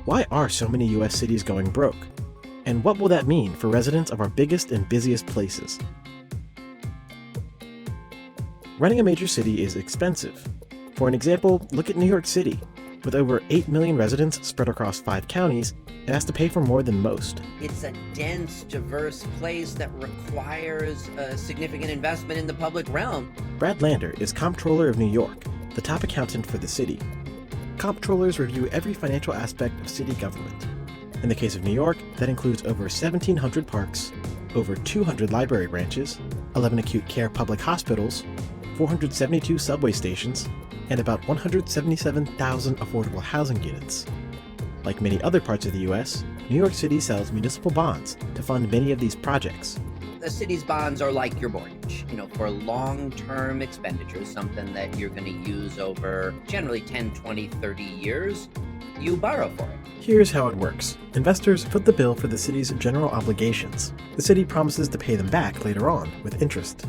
Why are so many US cities going broke? And what will that mean for residents of our biggest and busiest places? Running a major city is expensive. For an example, look at New York City. With over 8 million residents spread across 5 counties, it has to pay for more than most. It's a dense, diverse place that requires a significant investment in the public realm. Brad Lander is Comptroller of New York, the top accountant for the city. Comptrollers review every financial aspect of city government. In the case of New York, that includes over 1,700 parks, over 200 library branches, 11 acute care public hospitals, 472 subway stations, and about 177,000 affordable housing units. Like many other parts of the US, New York City sells municipal bonds to fund many of these projects. The city's bonds are like your mortgage, for long-term expenditures, something that you're going to use over generally 10, 20, 30 years. You borrow for it. Here's how it works. Investors foot the bill for the city's general obligations. The city promises to pay them back later on with interest.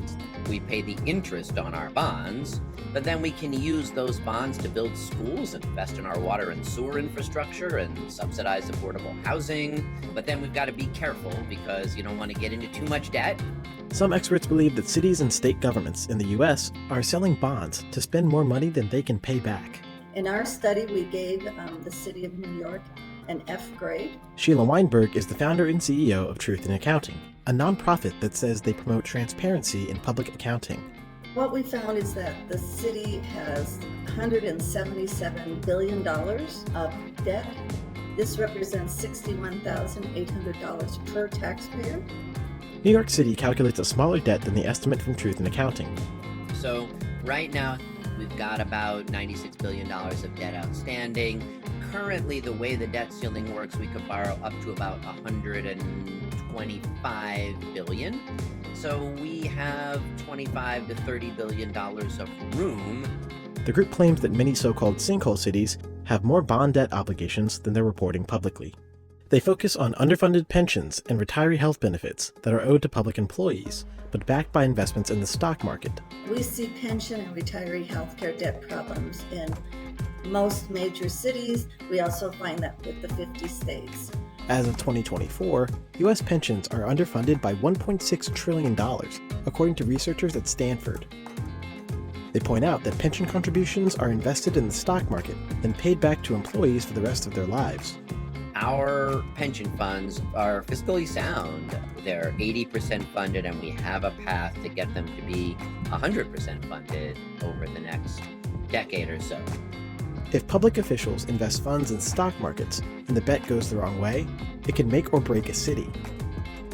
We pay the interest on our bonds, but then we can use those bonds to build schools and invest in our water and sewer infrastructure and subsidize affordable housing. But then we've got to be careful because you don't want to get into too much debt. Some experts believe that cities and state governments in the US are selling bonds to spend more money than they can pay back. In our study, we gave the City of New York an F grade. Sheila Weinberg is the founder and CEO of Truth in Accounting, a nonprofit that says they promote transparency in public accounting. What we found is that the city has $177 billion of debt. This represents $61,800 per taxpayer. New York City calculates a smaller debt than the estimate from Truth in Accounting. So right now, we've got about $96 billion of debt outstanding. Currently, the way the debt ceiling works, we could borrow up to about $125 billion. So we have $25 to $30 billion of room. The group claims that many so-called sinkhole cities have more bond debt obligations than they're reporting publicly. They focus on underfunded pensions and retiree health benefits that are owed to public employees, but backed by investments in the stock market. We see pension and retiree healthcare debt problems in most major cities. We also find that with the 50 states. As of 2024, U.S. pensions are underfunded by $1.6 trillion, according to researchers at Stanford. They point out that pension contributions are invested in the stock market and paid back to employees for the rest of their lives. Our pension funds are fiscally sound. They're 80% funded, and we have a path to get them to be 100% funded over the next decade or so. If public officials invest funds in stock markets and the bet goes the wrong way, it can make or break a city.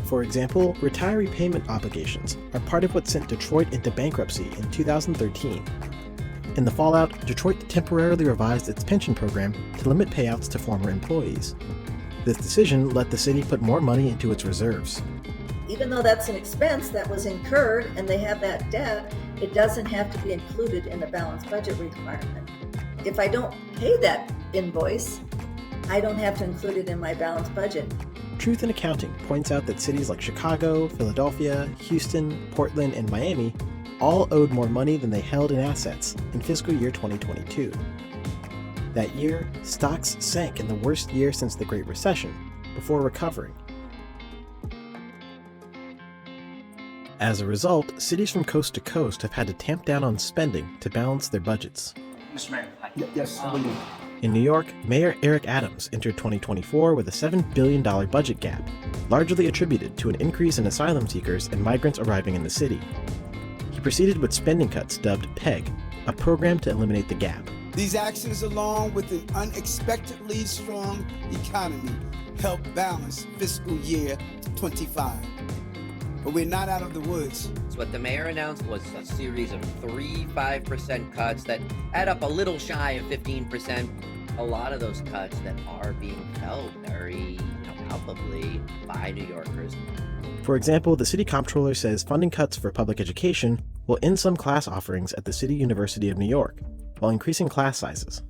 For example, retiree payment obligations are part of what sent Detroit into bankruptcy in 2013. In the fallout, Detroit temporarily revised its pension program to limit payouts to former employees. This decision let the city put more money into its reserves. Even though that's an expense that was incurred and they have that debt, it doesn't have to be included in the balanced budget requirement. If I don't pay that invoice, I don't have to include it in my balanced budget. Truth in Accounting points out that cities like Chicago, Philadelphia, Houston, Portland, and Miami all owed more money than they held in assets in fiscal year 2022. That year, stocks sank in the worst year since the Great Recession, before recovering. As a result, cities from coast to coast have had to tamp down on spending to balance their budgets. Mr. Mayor, hi. Yes, how are you? In New York, Mayor Eric Adams entered 2024 with a $7 billion budget gap, largely attributed to an increase in asylum seekers and migrants arriving in the city. He proceeded with spending cuts dubbed PEG, a program to eliminate the gap. These actions, along with an unexpectedly strong economy, help balance fiscal year 25. But we're not out of the woods. So what the mayor announced was a series of 5% cuts that add up a little shy of 15%. A lot of those cuts that are being felt very palpably by New Yorkers. For example, the city comptroller says funding cuts for public education will end some class offerings at the City University of New York, while increasing class sizes.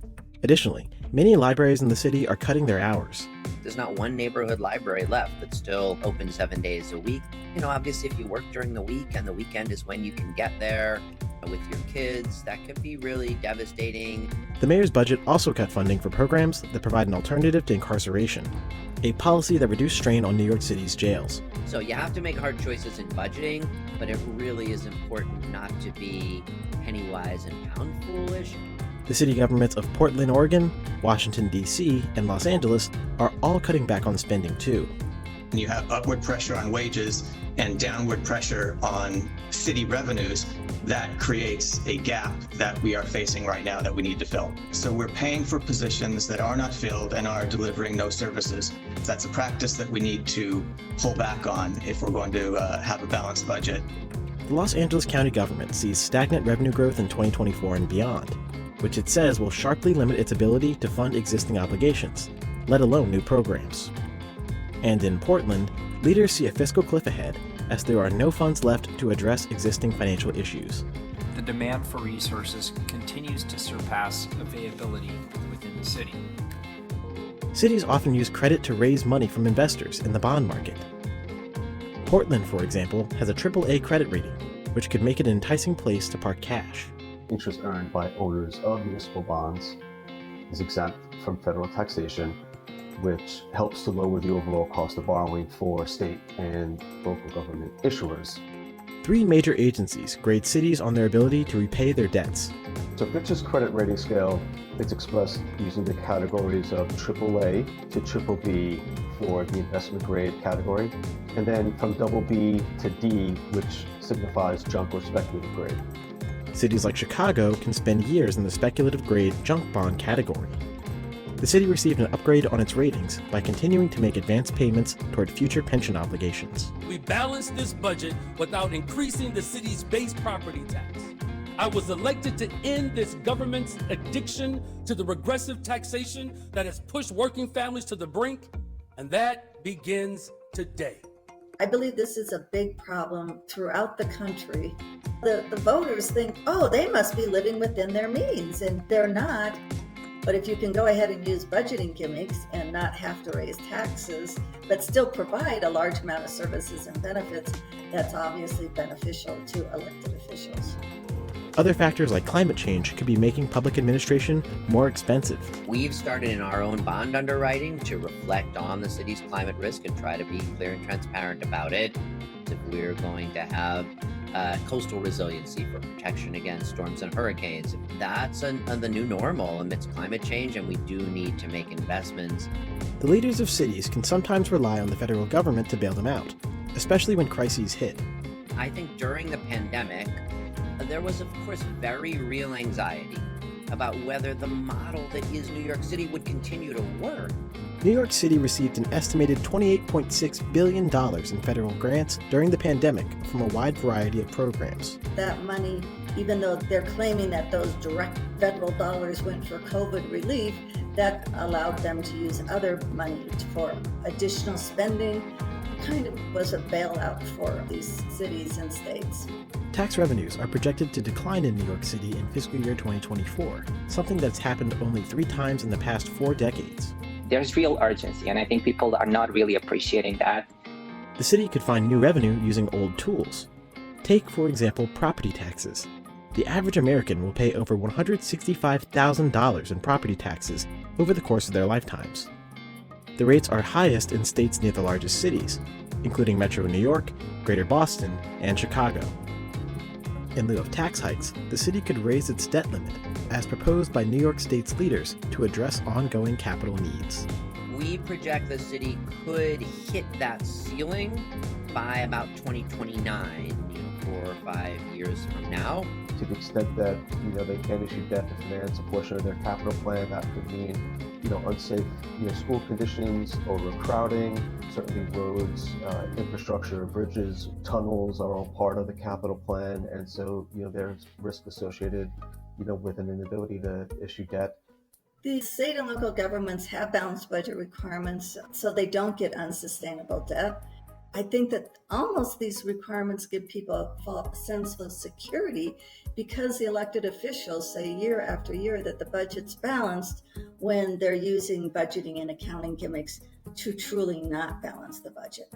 Additionally, many libraries in the city are cutting their hours. There's not one neighborhood library left that's still open 7 days a week. Obviously, if you work during the week and the weekend is when you can get there with your kids, that could be really devastating. The mayor's budget also cut funding for programs that provide an alternative to incarceration, a policy that reduced strain on New York City's jails. So you have to make hard choices in budgeting, but it really is important not to be penny wise and pound foolish. The city governments of Portland, Oregon, Washington, D.C., and Los Angeles are all cutting back on spending too. You have upward pressure on wages and downward pressure on city revenues. That creates a gap that we are facing right now that we need to fill. So we're paying for positions that are not filled and are delivering no services. That's a practice that we need to pull back on if we're going to have a balanced budget. The Los Angeles County government sees stagnant revenue growth in 2024 and beyond, which it says will sharply limit its ability to fund existing obligations, let alone new programs. And in Portland, leaders see a fiscal cliff ahead as there are no funds left to address existing financial issues. The demand for resources continues to surpass availability within the city. Cities often use credit to raise money from investors in the bond market. Portland, for example, has a AAA credit rating, which could make it an enticing place to park cash. Interest earned by owners of municipal bonds is exempt from federal taxation, which helps to lower the overall cost of borrowing for state and local government issuers. 3 major agencies grade cities on their ability to repay their debts. So Fitch's credit rating scale is expressed using the categories of AAA to BBB for the investment grade category, and then from BB to D, which signifies junk or speculative grade. Cities like Chicago can spend years in the speculative grade junk bond category. The city received an upgrade on its ratings by continuing to make advance payments toward future pension obligations. We balanced this budget without increasing the city's base property tax. I was elected to end this government's addiction to the regressive taxation that has pushed working families to the brink, and that begins today. I believe this is a big problem throughout the country. The voters think, oh, they must be living within their means, and they're not. But if you can go ahead and use budgeting gimmicks and not have to raise taxes, but still provide a large amount of services and benefits, that's obviously beneficial to elected officials. Other factors like climate change could be making public administration more expensive. We've started in our own bond underwriting to reflect on the city's climate risk and try to be clear and transparent about it. If we're going to have coastal resiliency for protection against storms and hurricanes, that's the new normal amidst climate change, and we do need to make investments. The leaders of cities can sometimes rely on the federal government to bail them out, especially when crises hit. I think during the pandemic, there was, of course, very real anxiety about whether the model that is New York City would continue to work. New York City received an estimated $28.6 billion in federal grants during the pandemic from a wide variety of programs. That money, even though they're claiming that those direct federal dollars went for COVID relief, that allowed them to use other money for additional spending. Kind of was a bailout for these cities and states. Tax revenues are projected to decline in New York City in fiscal year 2024, something that's happened only 3 times in the past 4 decades. There's real urgency, and I think people are not really appreciating that. The city could find new revenue using old tools. Take, for example, property taxes. The average American will pay over $165,000 in property taxes over the course of their lifetimes. The rates are highest in states near the largest cities, including Metro New York, Greater Boston, and Chicago. In lieu of tax hikes, the city could raise its debt limit, as proposed by New York State's leaders to address ongoing capital needs. We project the city could hit that ceiling by about 2029, 4 or 5 years from now. To the extent that they can issue debt to finance a portion of their capital plan, that could mean unsafe school conditions, overcrowding. Certainly roads, infrastructure, bridges, tunnels are all part of the capital plan, and so there's risk associated with an inability to issue debt. The state and local governments have balanced budget requirements so they don't get unsustainable debt. I think that almost these requirements give people a false sense of security because the elected officials say year after year that the budget's balanced when they're using budgeting and accounting gimmicks to truly not balance the budget.